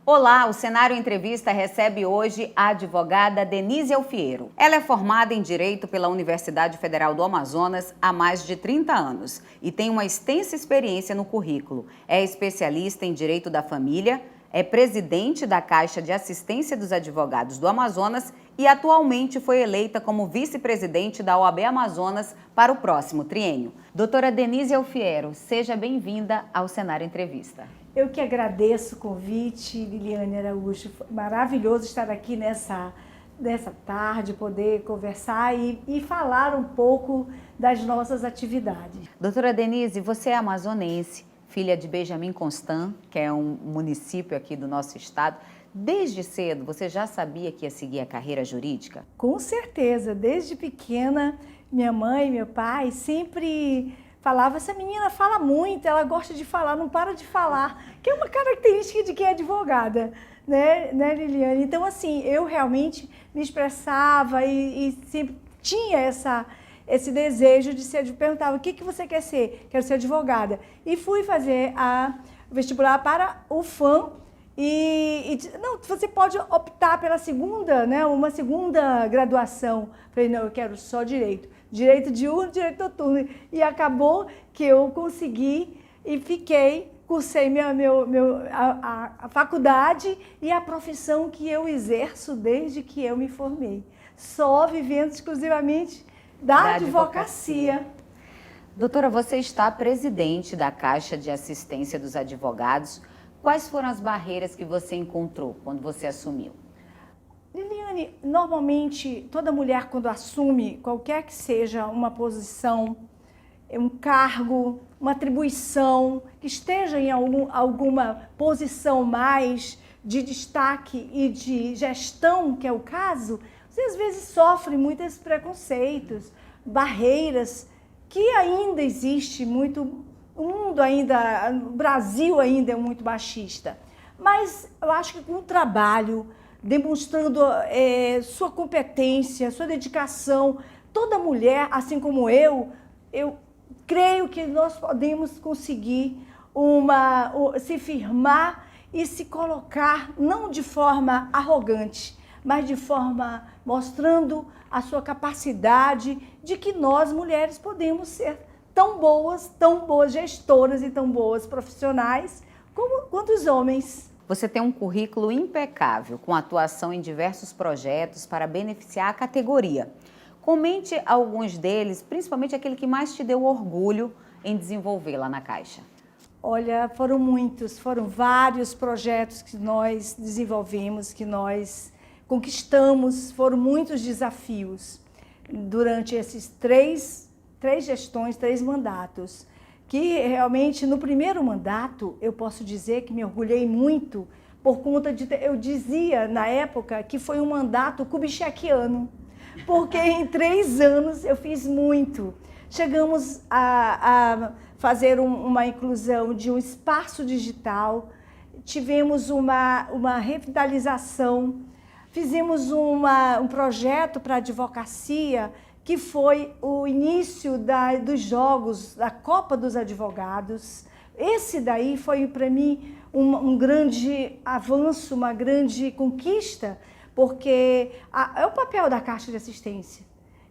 Olá, o Cenário Entrevista recebe hoje a advogada Denise Alfiero. Ela é formada em Direito pela Universidade Federal do Amazonas há mais de 30 anos e tem uma extensa experiência no currículo. É especialista em Direito da Família, é presidente da Caixa de Assistência dos Advogados do Amazonas e atualmente foi eleita como vice-presidente da OAB Amazonas para o próximo triênio. Doutora Denise Alfiero, seja bem-vinda ao Cenário Entrevista. Eu que agradeço o convite, Liliane Araújo. Maravilhoso estar aqui nessa tarde, poder conversar e falar um pouco das nossas atividades. Doutora Denise, você é amazonense, filha de Benjamin Constant, que é um município aqui do nosso estado. Desde cedo, você já sabia que ia seguir a carreira jurídica? Com certeza, desde pequena, minha mãe e meu pai sempre falava, essa menina fala muito, ela gosta de falar, não para de falar, que é uma característica de quem é advogada, né Liliane? Então, assim, eu realmente me expressava e sempre tinha esse desejo de ser, perguntava, o que você quer ser? Quero ser advogada. E fui fazer o vestibular para o FAM não, você pode optar pela segunda, né, uma segunda graduação. Falei, não, eu quero só direito. Direito diurno, direito noturno. E acabou que eu consegui e cursei a faculdade e a profissão que eu exerço desde que eu me formei. Só vivendo exclusivamente da advocacia. Doutora, você está presidente da Caixa de Assistência dos Advogados. Quais foram as barreiras que você encontrou quando você assumiu? Liliane, normalmente toda mulher quando assume qualquer que seja uma posição, um cargo, uma atribuição, que esteja em alguma posição mais de destaque e de gestão, que é o caso, você às vezes sofre muitos preconceitos, barreiras, que ainda existe muito. O mundo ainda, o Brasil ainda é muito machista, mas eu acho que com o trabalho, demonstrando sua competência, sua dedicação, toda mulher, assim como eu creio que nós podemos conseguir se firmar e se colocar, não de forma arrogante, mas de forma mostrando a sua capacidade de que nós, mulheres, podemos ser tão boas gestoras e tão boas profissionais quanto os homens. Você tem um currículo impecável, com atuação em diversos projetos para beneficiar a categoria. Comente alguns deles, principalmente aquele que mais te deu orgulho em desenvolver lá na Caixa. Olha, foram vários projetos que nós desenvolvemos, que nós conquistamos, foram muitos desafios durante esses três gestões, 3 mandatos, que realmente no primeiro mandato eu posso dizer que me orgulhei muito por conta eu dizia na época que foi um mandato kubichekiano, porque em 3 anos eu fiz muito. Chegamos a fazer uma inclusão de um espaço digital, tivemos uma revitalização, fizemos um projeto para a advocacia, que foi o início dos Jogos, da Copa dos Advogados. Esse daí foi, para mim, um grande avanço, uma grande conquista, porque é o papel da Caixa de Assistência.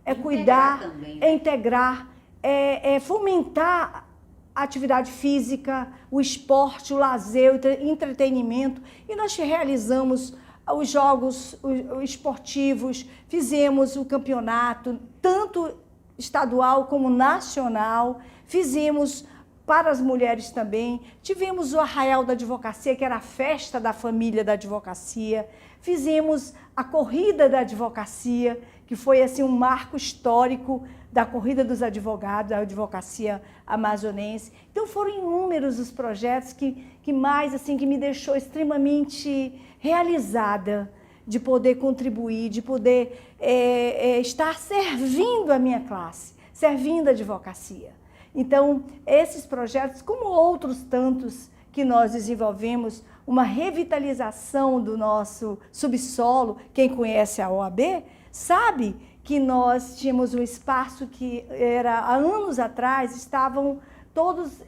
É cuidar, também, né? É integrar, é fomentar a atividade física, o esporte, o lazer, o entretenimento. E nós realizamos os jogos esportivos, fizemos o campeonato, tanto estadual como nacional, fizemos para as mulheres também, tivemos o Arraial da Advocacia, que era a festa da família da advocacia, fizemos a Corrida da Advocacia, que foi assim um marco histórico da Corrida dos Advogados, da advocacia amazonense. Então foram inúmeros os projetos que me deixou extremamente realizada de poder contribuir, de poder estar servindo a minha classe, servindo a advocacia. Então, esses projetos, como outros tantos que nós desenvolvemos, uma revitalização do nosso subsolo, quem conhece a OAB sabe que nós tínhamos um espaço que era, há anos atrás, estavam todos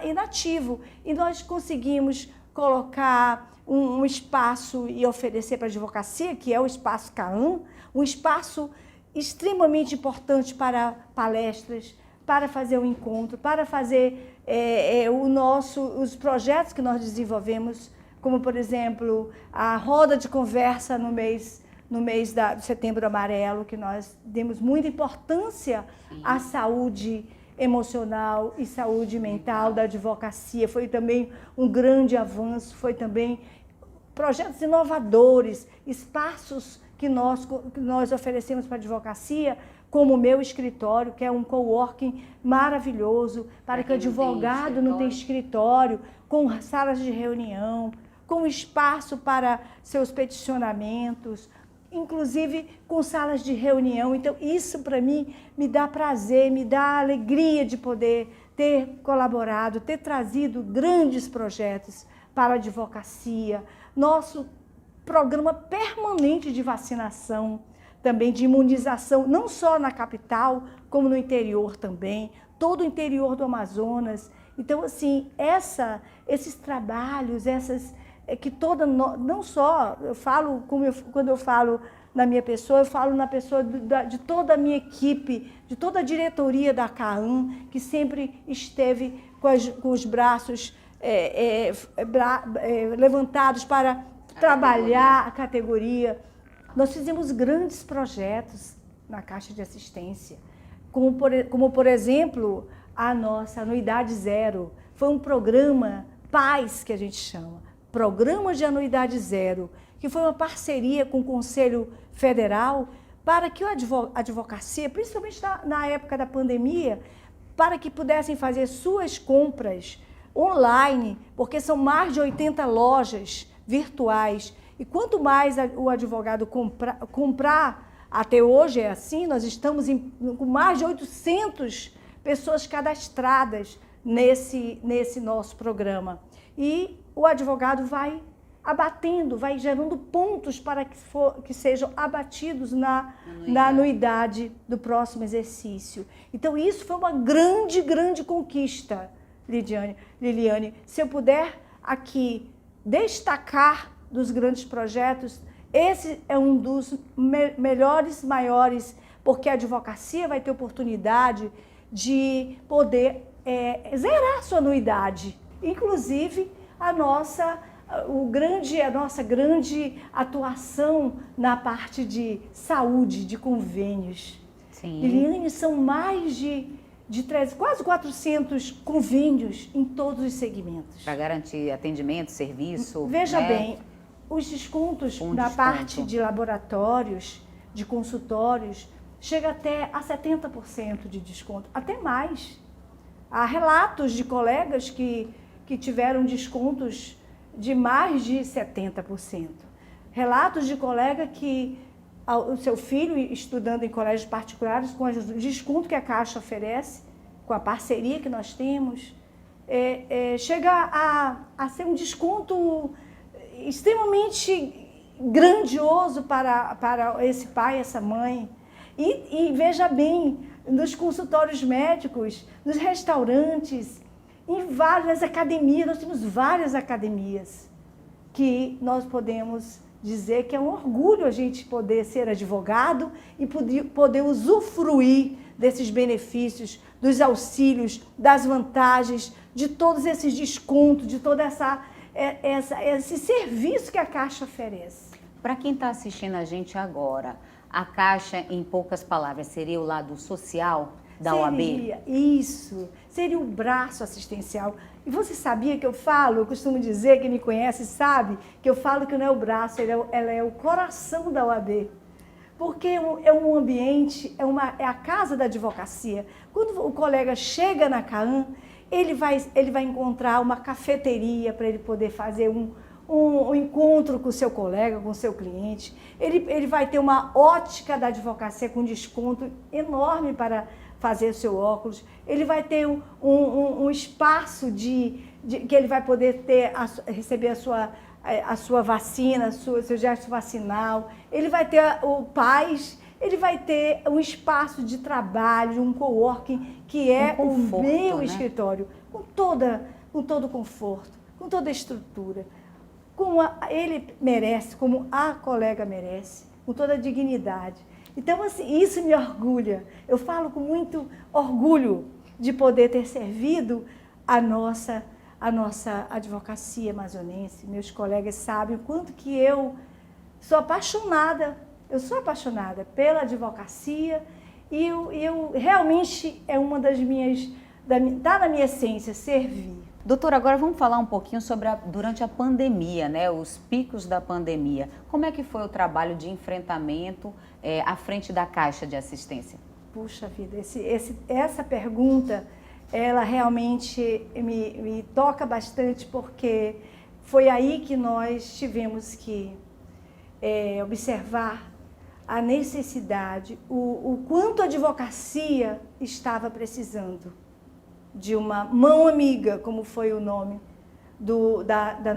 inativos, e nós conseguimos colocar um espaço e oferecer para a advocacia, que é o Espaço CAAM, um espaço extremamente importante para palestras, para fazer um encontro, para fazer os projetos que nós desenvolvemos, como, por exemplo, a roda de conversa no mês do Setembro Amarelo, que nós demos muita importância à saúde emocional e saúde mental da advocacia. Foi também um grande avanço, foi também projetos inovadores, espaços que nós oferecemos para a advocacia, como o meu escritório, que é um coworking maravilhoso, para que o advogado não tenha escritório, com salas de reunião, com espaço para seus peticionamentos, inclusive com salas de reunião. Então, isso para mim me dá prazer, me dá alegria de poder ter colaborado, ter trazido grandes projetos para a advocacia. Nosso programa permanente de vacinação, também de imunização, não só na capital, como no interior também, todo o interior do Amazonas. Então, assim, esses trabalhos, não só, eu falo, quando eu falo na minha pessoa, eu falo na pessoa de toda a minha equipe, de toda a diretoria da CAAM, que sempre esteve com os braços levantados para trabalhar a categoria. Nós fizemos grandes projetos na Caixa de Assistência, como por exemplo, a nossa Anuidade Zero. Foi um programa PAS, que a gente chama, Programa de Anuidade Zero, que foi uma parceria com o Conselho Federal para que a advocacia, principalmente na época da pandemia, para que pudessem fazer suas compras online, porque são mais de 80 lojas virtuais. E quanto mais o advogado comprar, até hoje é assim, nós estamos com mais de 800 pessoas cadastradas nesse nosso programa. E o advogado vai abatendo, vai gerando pontos para que sejam abatidos na anuidade do próximo exercício. Então, isso foi uma grande, grande conquista, Liliane. Se eu puder aqui destacar dos grandes projetos, esse é um dos melhores, maiores, porque a advocacia vai ter oportunidade de poder zerar sua anuidade. Inclusive, a nossa grande atuação na parte de saúde, de convênios. Sim. Liliane, são mais de quase 400 convênios em todos os segmentos. Para garantir atendimento, serviço. Veja bem, os descontos na parte de laboratórios, de consultórios, chega até a 70% de desconto, até mais. Há relatos de colegas que tiveram descontos de mais de 70%. Relatos de colega que o seu filho, estudando em colégios particulares, com o desconto que a Caixa oferece, com a parceria que nós temos, chega a ser um desconto extremamente grandioso para esse pai, essa mãe. E veja bem, nos consultórios médicos, nos restaurantes, em várias academias, nós temos várias academias que nós podemos dizer que é um orgulho a gente poder ser advogado e poder usufruir desses benefícios, dos auxílios, das vantagens, de todos esses descontos, de todo esse serviço que a Caixa oferece. Para quem está assistindo a gente agora, a Caixa, em poucas palavras, seria o lado social da OAB? Seria, isso. Seria o braço assistencial. E você sabia que eu costumo dizer, quem me conhece sabe, que eu falo que não é o braço, ela é o coração da OAB. Porque é um ambiente, é a casa da advocacia. Quando o colega chega na CAAM, ele vai encontrar uma cafeteria para ele poder fazer um encontro com o seu colega, com o seu cliente. Ele vai ter uma ótica da advocacia com desconto enorme para fazer o seu óculos. Ele vai ter um espaço que ele vai poder receber a sua vacina, seu gesto vacinal. Ele vai ter o PAS, ele vai ter um espaço de trabalho, um coworking, que é o meu escritório, com todo o conforto, com toda a estrutura, como ele merece, como a colega merece, com toda a dignidade. Então, assim, isso me orgulha. Eu falo com muito orgulho de poder ter servido a nossa advocacia amazonense. Meus colegas sabem o quanto que eu sou apaixonada pela advocacia e eu realmente é uma das minhas, está na minha essência, servir. Doutora, agora vamos falar um pouquinho sobre durante a pandemia, né, os picos da pandemia. Como é que foi o trabalho de enfrentamento à frente da Caixa de Assistência? Puxa vida, essa pergunta, ela realmente me toca bastante, porque foi aí que nós tivemos que observar a necessidade, o quanto a advocacia estava precisando de uma mão amiga, como foi o nome da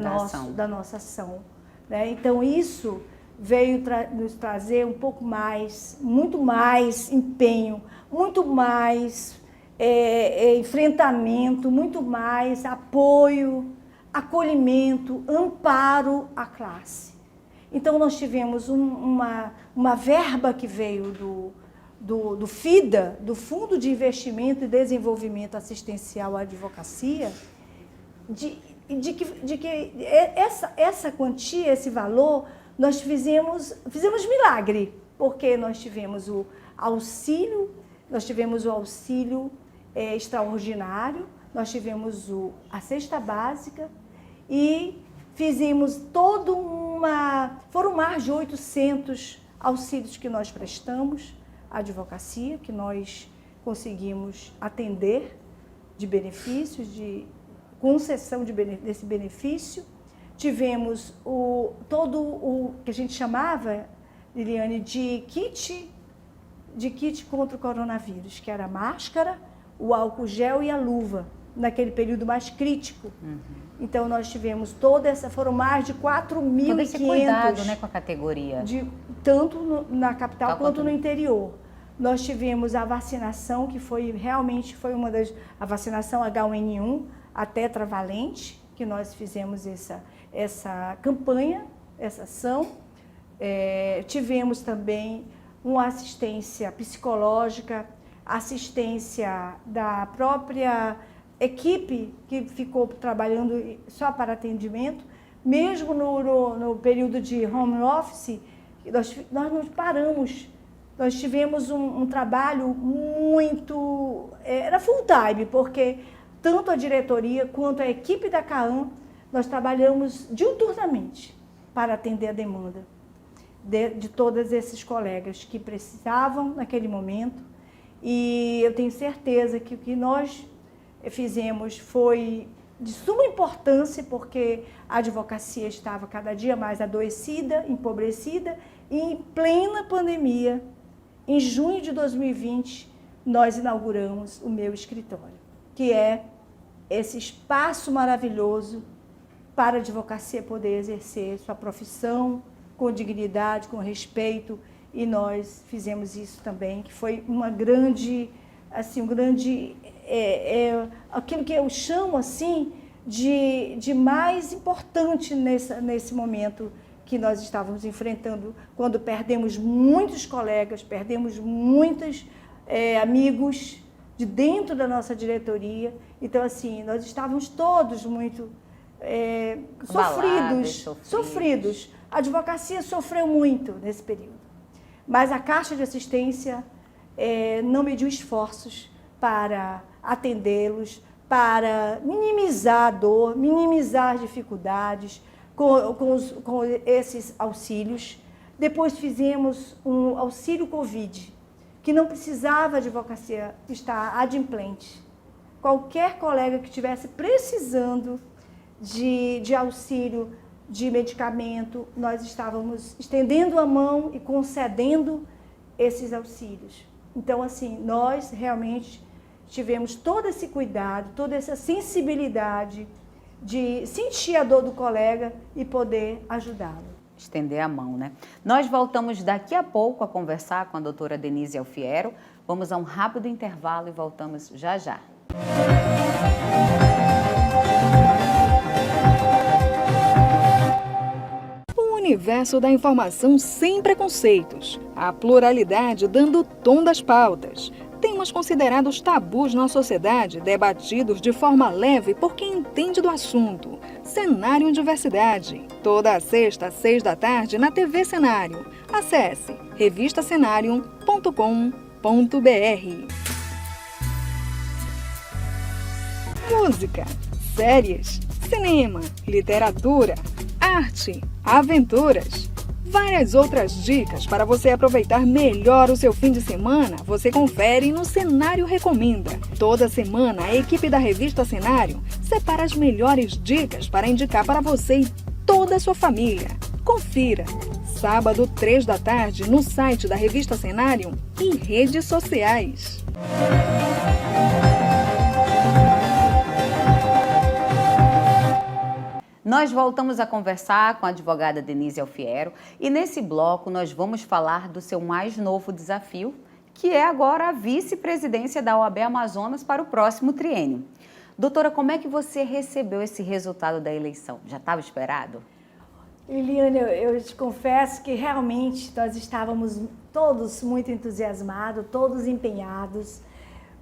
nossa ação. Né? Então, isso veio nos trazer um pouco mais, muito mais empenho, muito mais enfrentamento, muito mais apoio, acolhimento, amparo à classe. Então, nós tivemos uma verba que veio do FIDA, do Fundo de Investimento e Desenvolvimento Assistencial à Advocacia, de que essa quantia, esse valor, nós fizemos milagre, porque nós tivemos o auxílio extraordinário, nós tivemos a cesta básica e fizemos foram mais de 800 auxílios que nós prestamos à advocacia, que nós conseguimos atender de benefícios, de concessão desse benefício. Tivemos todo o que a gente chamava, Liliane, de kit contra o coronavírus, que era a máscara, o álcool gel e a luva, naquele período mais crítico. Então, nós tivemos foram mais de 4.500. Todo esse cuidado, né, com a categoria. Tanto na capital quanto no interior. Nós tivemos a vacinação, que realmente foi a vacinação H1N1, a tetravalente, que nós fizemos essa campanha, essa ação. Tivemos também uma assistência psicológica, assistência da própria equipe que ficou trabalhando só para atendimento, mesmo no período de home office, nós não paramos. Nós tivemos um trabalho muito... Era full time, porque tanto a diretoria quanto a equipe da CAAM, nós trabalhamos diuturnamente para atender a demanda de todos esses colegas que precisavam naquele momento. E eu tenho certeza que o que nós fizemos foi de suma importância, porque a advocacia estava cada dia mais adoecida, empobrecida, e em plena pandemia, em junho de 2020, nós inauguramos o meu escritório, que é esse espaço maravilhoso para a advocacia poder exercer sua profissão com dignidade, com respeito, e nós fizemos isso também, que foi uma grande, assim, aquilo que eu chamo assim de mais importante nesse momento que nós estávamos enfrentando, quando perdemos muitos colegas, perdemos muitos amigos de dentro da nossa diretoria. Então, assim, nós estávamos todos muito sofridos. A advocacia sofreu muito nesse período. Mas a Caixa de Assistência não mediu esforços para atendê-los, para minimizar a dor, minimizar as dificuldades com esses auxílios. Depois fizemos um auxílio Covid, que não precisava a advocacia estar adimplente. Qualquer colega que estivesse precisando de auxílio, de medicamento, nós estávamos estendendo a mão e concedendo esses auxílios. Então, assim, nós realmente tivemos todo esse cuidado, toda essa sensibilidade de sentir a dor do colega e poder ajudá-lo. estender a mão, né? Nós voltamos daqui a pouco a conversar com a doutora Denise Alfiero. Vamos a um rápido intervalo e voltamos já já. O universo da informação sem preconceitos. A pluralidade dando o tom das pautas. Temas considerados tabus na sociedade, debatidos de forma leve por quem entende do assunto. Cenário em Diversidade. Toda a sexta, às 6 da tarde, na TV Cenário. Acesse revistacenarium.com.br. Música, séries, cinema, literatura, arte, aventuras. Várias outras dicas para você aproveitar melhor o seu fim de semana, você confere no Cenário Recomenda. Toda semana, a equipe da revista Cenário separa as melhores dicas para indicar para você e toda a sua família. Confira! Sábado, 3 da tarde, no site da revista Cenário e redes sociais. Nós voltamos a conversar com a advogada Denise Alfiero e nesse bloco nós vamos falar do seu mais novo desafio, que é agora a vice-presidência da OAB Amazonas para o próximo triênio. Doutora, como é que você recebeu esse resultado da eleição? Já estava esperado? Liliane, eu te confesso que realmente nós estávamos todos muito entusiasmados, todos empenhados,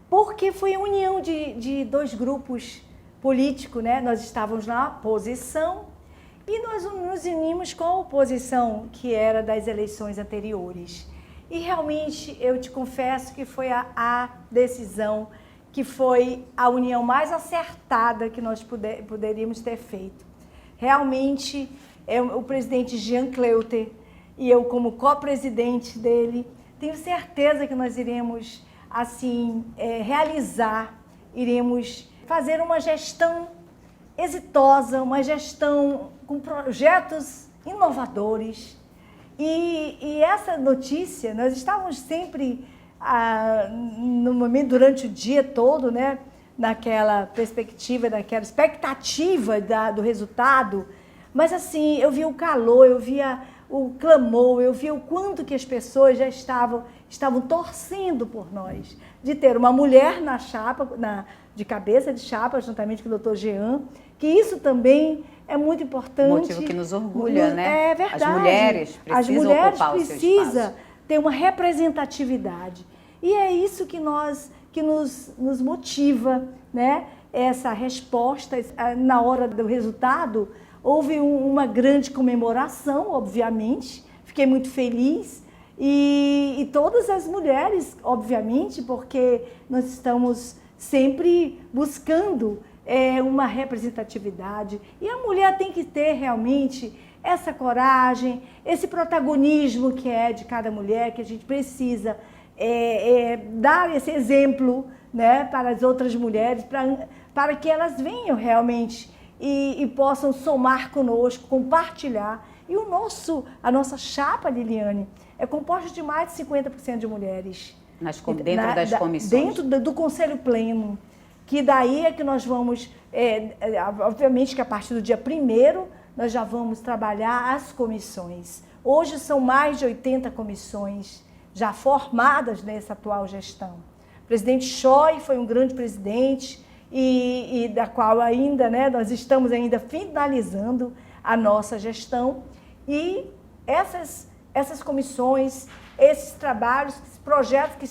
porque foi a união de dois grupos políticos, né? Nós estávamos na oposição e nós nos unimos com a oposição que era das eleições anteriores. E realmente eu te confesso que foi a decisão que foi a união mais acertada que nós poderíamos ter feito. Realmente, o presidente Jean Cleuter e eu como co-presidente dele, tenho certeza que nós iremos assim iremos fazer uma gestão exitosa, uma gestão com projetos inovadores. E essa notícia, nós estávamos sempre, no momento, durante o dia todo, né, naquela perspectiva, naquela expectativa do resultado, mas assim, eu via o calor, eu via o clamor, eu via o quanto que as pessoas já estavam torcendo por nós, de ter uma mulher na chapa, de cabeça de chapa, juntamente com o doutor Jean, que isso também é muito importante. Motivo que nos orgulha, né? É verdade. As mulheres precisam ocupar o seu espaço. Ter uma representatividade. E é isso que nos motiva, né? Essa resposta, na hora do resultado, houve uma grande comemoração, obviamente, fiquei muito feliz, e todas as mulheres, obviamente, porque nós estamos sempre buscando uma representatividade, e a mulher tem que ter realmente essa coragem, esse protagonismo que é de cada mulher, que a gente precisa dar esse exemplo, né, para as outras mulheres, para que elas venham realmente e possam somar conosco, compartilhar. E a nossa chapa, Liliane, é composta de mais de 50% de mulheres. Dentro das comissões. Dentro do Conselho Pleno, que daí é que nós vamos, obviamente que a partir do dia 1º, nós já vamos trabalhar as comissões. Hoje são mais de 80 comissões já formadas nessa atual gestão. O presidente Choi foi um grande presidente, e da qual ainda, né, nós estamos ainda finalizando a nossa gestão, e essas comissões, esses trabalhos, esses projetos que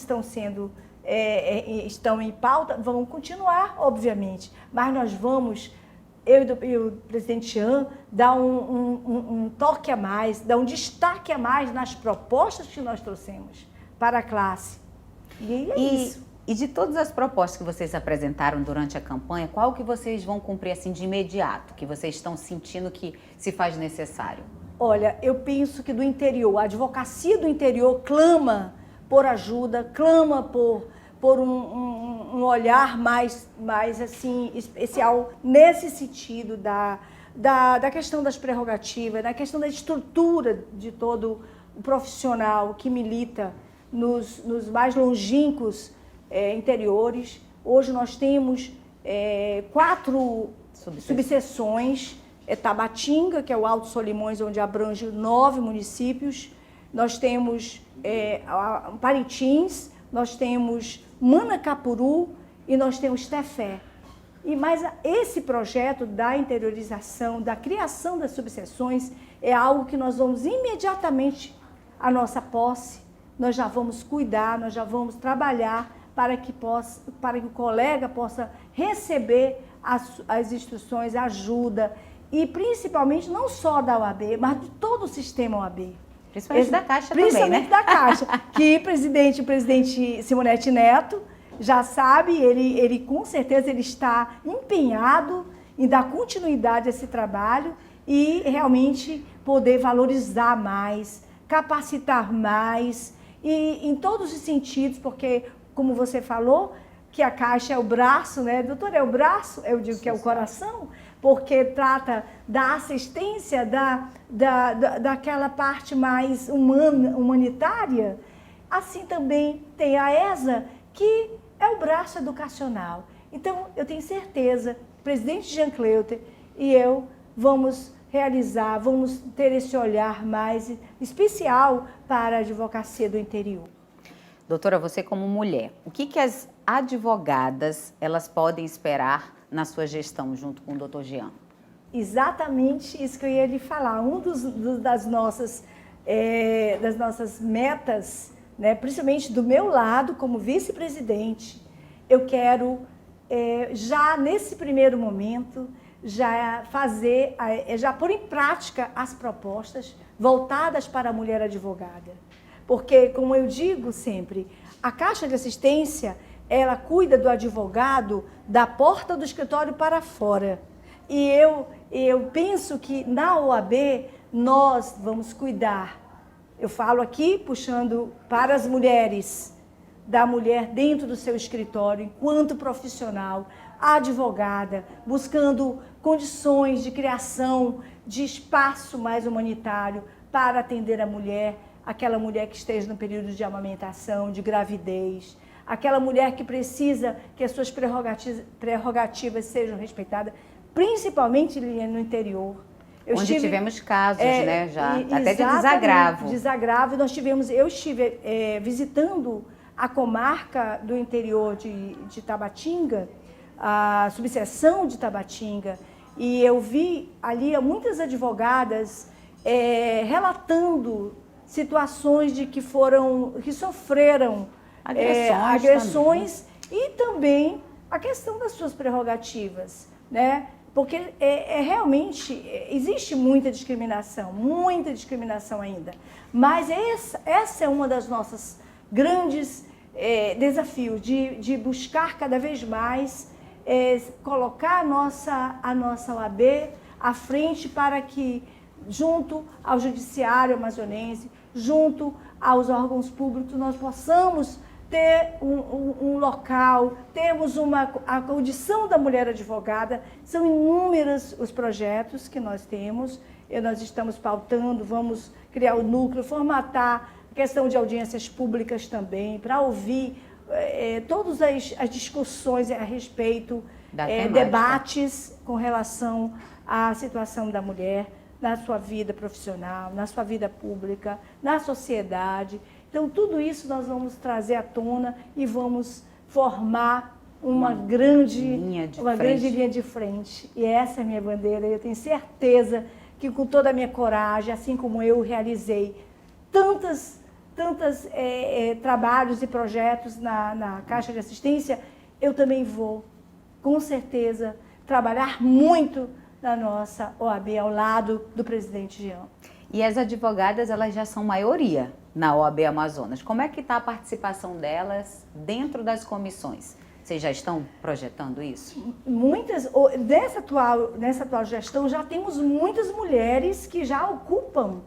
estão em pauta, vão continuar, obviamente, mas nós vamos, eu e o presidente Jean, dar um toque a mais, dar um destaque a mais nas propostas que nós trouxemos para a classe. E é isso. E de todas as propostas que vocês apresentaram durante a campanha, qual que vocês vão cumprir assim de imediato, que vocês estão sentindo que se faz necessário? Olha, eu penso que do interior, a advocacia do interior clama por ajuda, clama por um olhar mais assim, especial nesse sentido da questão das prerrogativas, da questão da estrutura de todo o profissional que milita nos mais longínquos interiores. Hoje nós temos 4 subseções Tabatinga, que é o Alto Solimões, onde abrange 9 municípios. Nós temos Parintins, nós temos Manacapuru e nós temos Tefé. Mas esse projeto da interiorização, da criação das subseções, é algo que nós vamos imediatamente, à nossa posse, nós já vamos cuidar, nós já vamos trabalhar para que o colega possa receber as instruções, a ajuda, e principalmente não só da OAB, mas de todo o sistema OAB. Principalmente da Caixa também, né? Principalmente da Caixa, que o presidente Simonetti Neto já sabe, ele com certeza ele está empenhado em dar continuidade a esse trabalho e realmente poder valorizar mais, capacitar mais, e em todos os sentidos, porque, como você falou, que a Caixa é o braço, né? Doutor, é o braço? Eu digo que é o coração, porque trata da assistência, daquela parte mais humanitária. Assim também tem a ESA, que é o braço educacional. Então, eu tenho certeza, o presidente Jean Cleuter e eu vamos realizar, vamos ter esse olhar mais especial para a advocacia do interior. Doutora, você como mulher, o que as advogadas elas podem esperar na sua gestão junto com o doutor Jean? Exatamente isso que eu ia lhe falar. Das nossas metas, né, principalmente do meu lado, como vice-presidente, eu quero, já nesse primeiro momento, já pôr em prática as propostas voltadas para a mulher advogada. Porque, como eu digo sempre, a Caixa de Assistência, ela cuida do advogado da porta do escritório para fora. E eu penso que na OAB nós vamos cuidar. Eu falo aqui, puxando para as mulheres, da mulher dentro do seu escritório, enquanto profissional, advogada, buscando condições de criação de espaço mais humanitário para atender a mulher, aquela mulher que esteja no período de amamentação, de gravidez, aquela mulher que precisa que as suas prerrogativas sejam respeitadas, principalmente no interior. Onde tivemos casos, né, já, até de desagravo. Eu estive visitando a comarca do interior de Tabatinga, a subseção de Tabatinga, e eu vi ali muitas advogadas relatando situações de que sofreram agressões e também a questão das suas prerrogativas, né? Porque realmente existe muita discriminação ainda. Mas essa é uma das nossas grandes desafios, de buscar cada vez mais colocar a nossa OAB à frente para que, junto ao Judiciário amazonense, junto aos órgãos públicos, nós possamos ter um local, temos a condição da mulher advogada. São inúmeros os projetos que nós temos, e nós estamos pautando, vamos criar o núcleo, formatar a questão de audiências públicas também, para ouvir todas as discussões a respeito, debates com relação à situação da mulher na sua vida profissional, na sua vida pública, na sociedade. Então, tudo isso nós vamos trazer à tona e vamos formar uma grande linha de frente. E essa é a minha bandeira. Eu tenho certeza que, com toda a minha coragem, assim como eu realizei tantos trabalhos e projetos na Caixa de Assistência, eu também vou, com certeza, trabalhar muito na nossa OAB ao lado do presidente Jean. E as advogadas, elas já são maioria na OAB Amazonas. Como é que está a participação delas dentro das comissões? Vocês já estão projetando isso? Nessa atual gestão, já temos muitas mulheres que já ocupam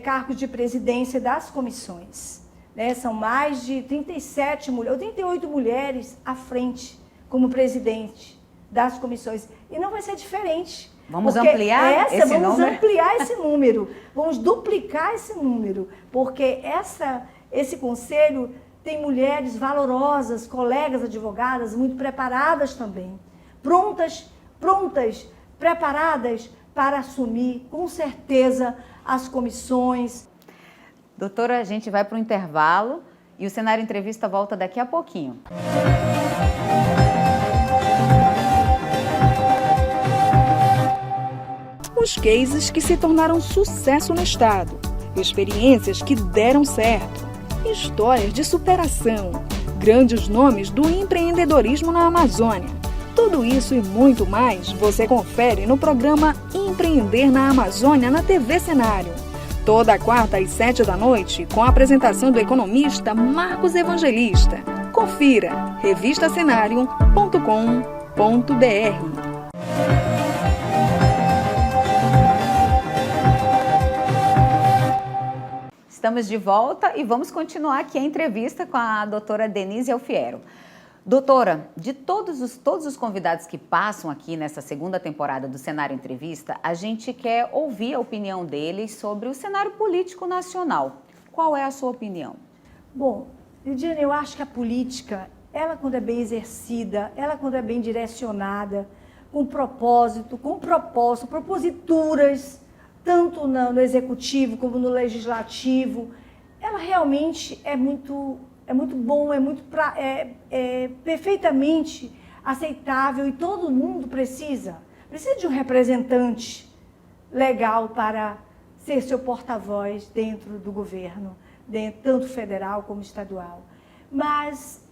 cargos de presidência das comissões. Né? São mais de 37 mulheres, 38 mulheres à frente como presidente das comissões. E não vai ser diferente. Vamos ampliar esse número? Vamos ampliar esse número, vamos duplicar esse número, porque esse conselho tem mulheres valorosas, colegas advogadas, muito preparadas também, prontas, preparadas para assumir, com certeza, as comissões. Doutora, a gente vai para o intervalo e o Cenário Entrevista volta daqui a pouquinho. Os cases que se tornaram sucesso no estado, experiências que deram certo, histórias de superação, grandes nomes do empreendedorismo na Amazônia. Tudo isso e muito mais você confere no programa Empreender na Amazônia na TV Cenário. Toda quarta às 19h, com a apresentação do economista Marcos Evangelista. Confira revistacenario.com.br. Estamos de volta e vamos continuar aqui a entrevista com a doutora Denise Alfiero. Doutora, de todos os convidados que passam aqui nessa segunda temporada do Cenário Entrevista, a gente quer ouvir a opinião deles sobre o cenário político nacional. Qual é a sua opinião? Bom, Lidiane, eu acho que a política, ela quando é bem exercida, ela quando é bem direcionada, com propósito, proposituras, tanto no executivo como no legislativo, ela realmente é muito bom, é perfeitamente aceitável e todo mundo precisa de um representante legal para ser seu porta-voz dentro do governo, tanto federal como estadual. Mas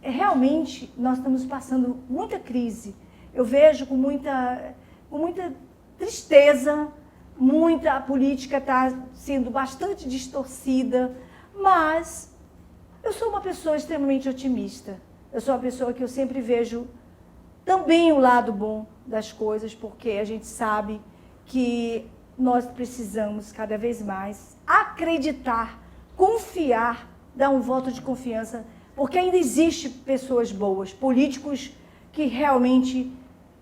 realmente nós estamos passando muita crise. Eu vejo com muita tristeza, a política está sendo bastante distorcida, mas eu sou uma pessoa extremamente otimista. Eu sou uma pessoa que eu sempre vejo também o lado bom das coisas, porque a gente sabe que nós precisamos cada vez mais acreditar, confiar, dar um voto de confiança, porque ainda existe pessoas boas, políticos que realmente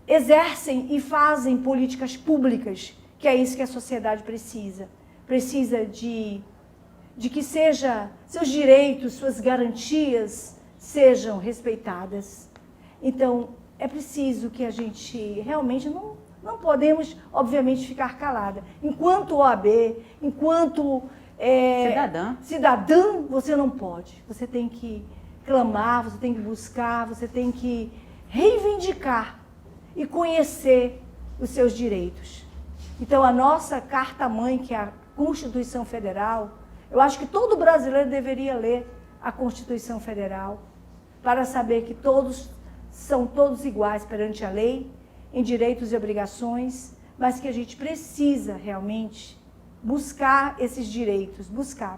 exercem e fazem políticas públicas, que é isso que a sociedade precisa. Precisa de que seus direitos, suas garantias sejam respeitadas. Então, é preciso que a gente realmente não podemos, obviamente, ficar calada. Enquanto OAB, enquanto cidadã, você não pode. Você tem que clamar, você tem que buscar, você tem que reivindicar e conhecer os seus direitos. Então, a nossa carta-mãe, que é a Constituição Federal, eu acho que todo brasileiro deveria ler a Constituição Federal para saber que são todos iguais perante a lei, em direitos e obrigações, mas que a gente precisa realmente buscar esses direitos,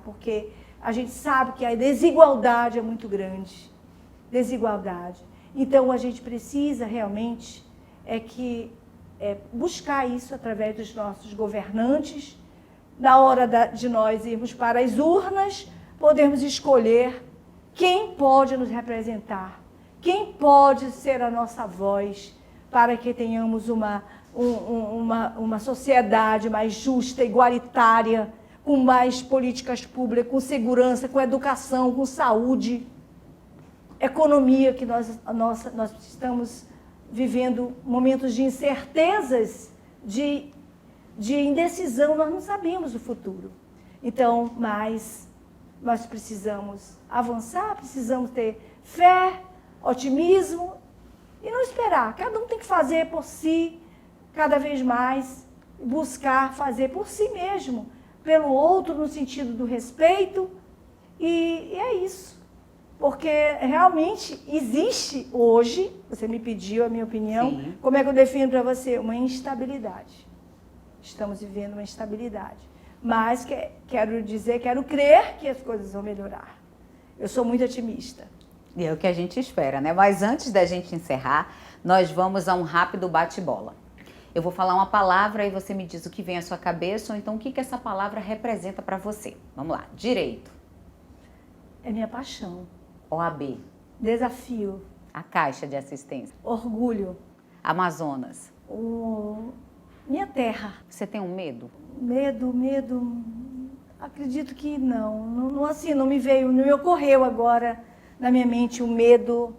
porque a gente sabe que a desigualdade é muito grande, Então, a gente precisa realmente buscar isso através dos nossos governantes. Na hora de nós irmos para as urnas, podemos escolher quem pode nos representar, quem pode ser a nossa voz, para que tenhamos uma sociedade mais justa, igualitária, com mais políticas públicas, com segurança, com educação, com saúde, economia, que nós estamos vivendo momentos de incertezas, de indecisão, nós não sabemos o futuro. Então, mas nós precisamos avançar, precisamos ter fé, otimismo e não esperar. Cada um tem que fazer por si, cada vez mais, buscar fazer por si mesmo, pelo outro, no sentido do respeito, e é isso. Porque realmente existe hoje, você me pediu a minha opinião, sim, como é que eu defino para você? Uma instabilidade. Estamos vivendo uma instabilidade. Mas quero crer que as coisas vão melhorar. Eu sou muito otimista. E é o que a gente espera, né? Mas antes da gente encerrar, nós vamos a um rápido bate-bola. Eu vou falar uma palavra e você me diz o que vem à sua cabeça, ou então o que essa palavra representa para você. Vamos lá. Direito. É minha paixão. OAB. Desafio. A Caixa de Assistência. Orgulho. Amazonas. Minha terra. Você tem um medo? Medo. Acredito que não. Assim, não me ocorreu agora na minha mente o medo.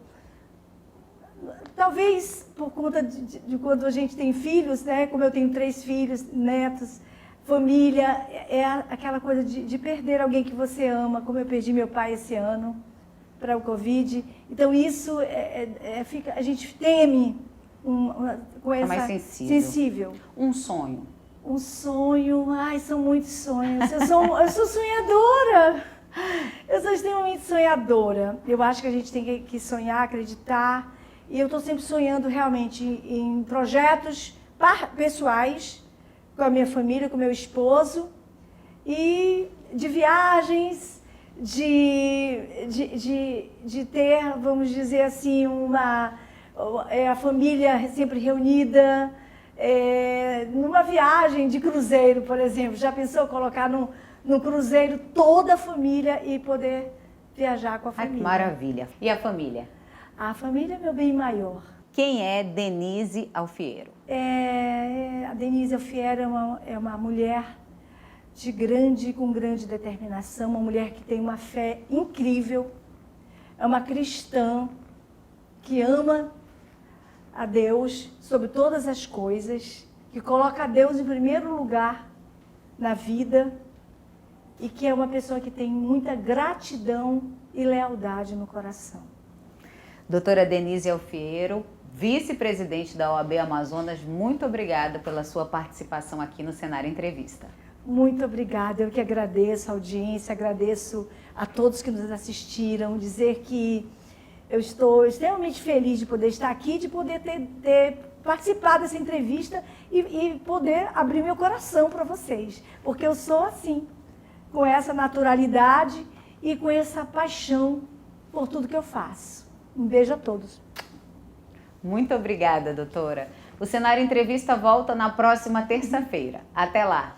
Talvez por conta de quando a gente tem filhos, né? Como eu tenho 3 filhos, netos, família, é aquela coisa de perder alguém que você ama, como eu perdi meu pai esse ano para o Covid. Então isso a gente teme com essa mais sensível. Um sonho. Um sonho, ai, são muitos sonhos. Eu sou sonhadora. Eu sou extremamente sonhadora. Eu acho que a gente tem que sonhar, acreditar. E eu estou sempre sonhando realmente em projetos pessoais, com a minha família, com o meu esposo, e de viagens, de ter, vamos dizer assim, a família sempre reunida, numa viagem de cruzeiro, por exemplo. Já pensou colocar no cruzeiro toda a família e poder viajar com a família? Ai, que maravilha. E a família? A família é meu bem maior. Quem é Denise Alfiero? A Denise Alfiero é uma mulher com grande determinação, uma mulher que tem uma fé incrível, é uma cristã que ama a Deus sobre todas as coisas, que coloca a Deus em primeiro lugar na vida e que é uma pessoa que tem muita gratidão e lealdade no coração. Doutora Denise Alfiero, vice-presidente da OAB Amazonas, muito obrigada pela sua participação aqui no Cenário Entrevista. Muito obrigada, eu que agradeço a audiência, agradeço a todos que nos assistiram, dizer que eu estou extremamente feliz de poder estar aqui, de poder ter participado dessa entrevista e poder abrir meu coração para vocês, porque eu sou assim, com essa naturalidade e com essa paixão por tudo que eu faço. Um beijo a todos. Muito obrigada, doutora. O Cenário Entrevista volta na próxima terça-feira. Até lá!